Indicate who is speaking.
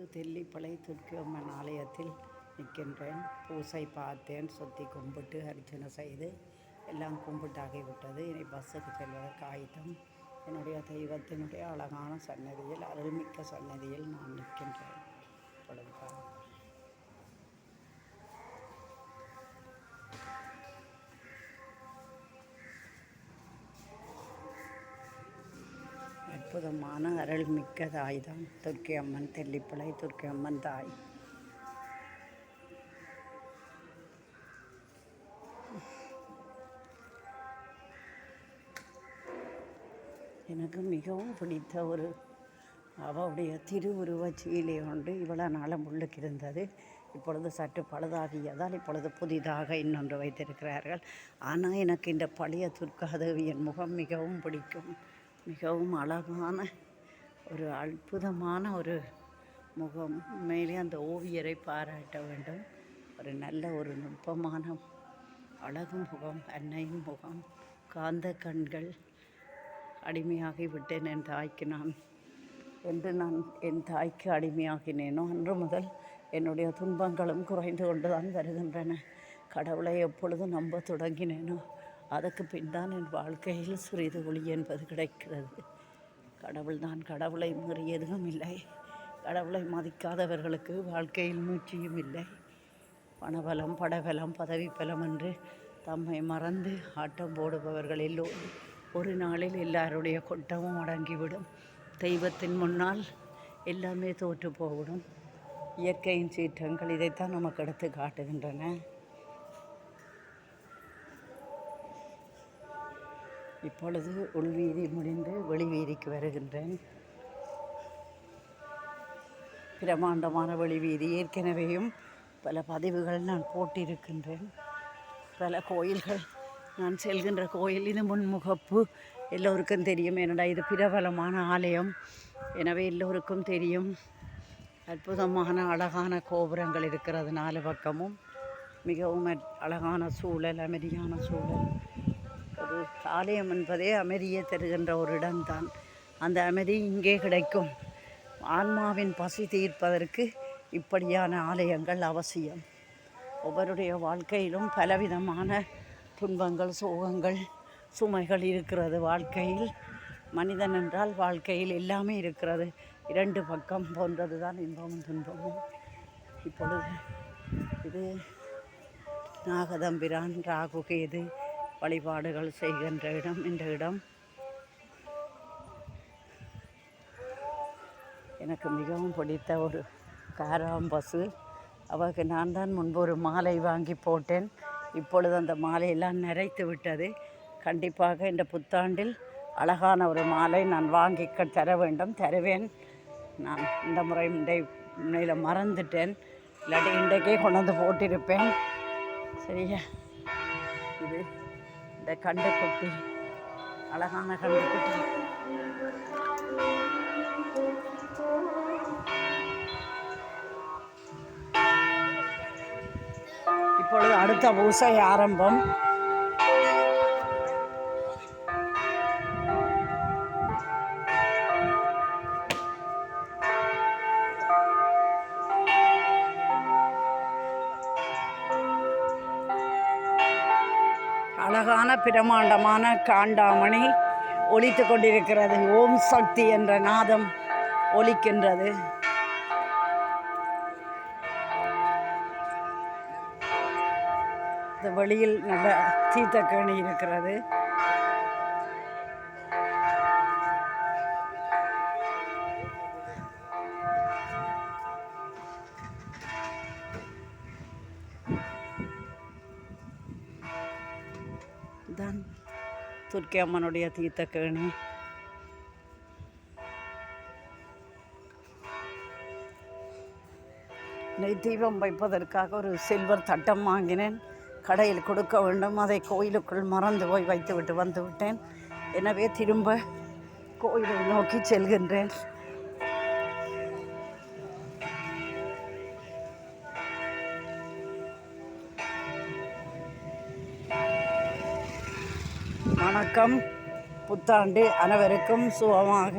Speaker 1: இப்பொழுது தெல்லிப்பளை துர்க்கையம்மன் ஆலயத்தில் நிற்கின்றேன். பூசை பார்த்தேன், சுற்றி கும்பிட்டு அர்ச்சனை செய்து எல்லாம் கும்பிட்டாகிவிட்டது. இனி பஸ்ஸுக்கு செல்வதற்கு ஆயுதம். என்னுடைய தெய்வத்தினுடைய அழகான சன்னதியில், அருள்மிக்க சன்னதியில் நான் நிற்கின்றேன். இப்பொழுது அற்புதமான அருள்மிக்க தாய் தான் துர்க்கையம்மன், தெல்லிப்பளை துர்க்கையம்மன் தாய். எனக்கு மிகவும் பிடித்த ஒரு அவளுடைய திருவுருவச்சீலை ஒன்று இவ்வளோ நாளம் உள்ளுக்கு இருந்தது. இப்பொழுது சற்று பழுதாகியதால் இப்பொழுது புதிதாக இன்னொன்று வைத்திருக்கிறார்கள். ஆனால் எனக்கு இந்த பழைய துர்காதேவியின் முகம் மிகவும் பிடிக்கும். மிகவும் அழகான ஒரு அற்புதமான ஒரு முகம். உண்மையிலே அந்த ஓவியரை பாராட்ட வேண்டும். ஒரு நல்ல ஒரு நுட்பமான அழகு முகம், அன்னையின் முகம், காந்த கண்கள். அடிமையாகிவிட்டேன் என் தாய்க்கு நான் என்று நான் என் தாய்க்கு அடிமையாகினேனோ அன்று முதல் என்னுடைய துன்பங்களும் குறைந்து கொண்டு தான் வருகின்றன. கடவுளை எப்பொழுதும் நம்ப தொடங்கினேனோ அதற்கு பின் தான் என் வாழ்க்கையில் சிறிது ஒளி என்பது கிடைக்கிறது. கடவுளை மீறி எதுவும் இல்லை. கடவுளை மதிக்காதவர்களுக்கு வாழ்க்கையில் மூச்சியும் இல்லை. பணபலம், படபலம், பதவி பலம் என்று தம்மை மறந்து ஆட்டம் போடுபவர்கள் எல்லோரும் ஒரு நாளில் எல்லாருடைய கொட்டமும் அடங்கிவிடும். தெய்வத்தின் முன்னால் எல்லாமே தோற்று போய்விடும். இயற்கையின் சீற்றங்கள் இதைத்தான் நமக்கு எடுத்து காட்டுகின்றன. இப்பொழுது உள்வீதி முடிந்து வெளிவீதிக்கு வருகின்றேன். பிரமாண்டமான வெளிவீதி. ஏற்கனவேயும் பல பதிவுகள் நான் போட்டிருக்கின்றேன். பல கோயில்கள், நான் செல்கின்ற கோயில் இது முன்முகப்பு. எல்லோருக்கும் தெரியும். என்னடா இது பிரபலமான ஆலயம், எனவே எல்லோருக்கும் தெரியும். அற்புதமான அழகான கோபுரங்கள் இருக்கிறது நாலு பக்கமும். மிகவும் அழகான சூழல், அமைதியான சூழல். ஒரு ஆலயம் என்பதே அமைதியை தருகின்ற ஒரு இடம்தான். அந்த அமைதி இங்கே கிடைக்கும். ஆன்மாவின் பசி தீர்ப்பதற்கு இப்படியான ஆலயங்கள் அவசியம். ஒவ்வொருடைய வாழ்க்கையிலும் பலவிதமான துன்பங்கள், சோகங்கள், சுமைகள் இருக்கிறது. வாழ்க்கையில் மனிதன் என்றால் வாழ்க்கையில் எல்லாமே இருக்கிறது. இரண்டு பக்கம் போன்றது தான் இன்பமும் துன்பமும். இப்பொழுது இது நாகதம்பிரான், ராகுகேது வழிபாடுகள் செய்கின்ற இடம். இந்த இடம் எனக்கு மிகவும் பிடித்த ஒரு காராம்பசு. அவருக்கு நான் தான் முன்பு ஒரு மாலை வாங்கி போட்டேன். இப்பொழுது அந்த மாலையெல்லாம் நிறைத்து விட்டது. கண்டிப்பாக இந்த புத்தாண்டில் அழகான ஒரு மாலை நான் வாங்கி தர வேண்டும். தருவேன். நான் இந்த முறையில் மறந்துட்டேன். இல்லாட்டி இன்றைக்கே கொண்டு வந்து போட்டிருப்பேன். சரியா? இது இந்த கண்டுக்குட்டி, அழகான கண்டுக்குட்டி. இப்பொழுது அடுத்த பூசை ஆரம்பம். அழகான பிரமாண்டமான காண்டாமணி ஒலித்து கொண்டிருக்கிறது. ஓம் சக்தி என்ற நாதம் ஒலிக்கின்றது. இந்த வெளியில் நல்ல தீர்த்தக்கேணி இருக்கிறது. தான் துர்க்கையம்மனுடைய தீர்த்தக்கேணி. நெய் தீபம் வைப்பதற்காக ஒரு சில்வர் தட்டம் வாங்கினேன். கடையில் கொடுக்க வேண்டும். அதை கோயிலுக்குள் மறந்து போய் வைத்துவிட்டு வந்து விட்டேன். எனவே திரும்ப கோயிலை நோக்கி செல்கின்றேன். வணக்கம். புத்தாண்டு அனைவருக்கும் சுகமாக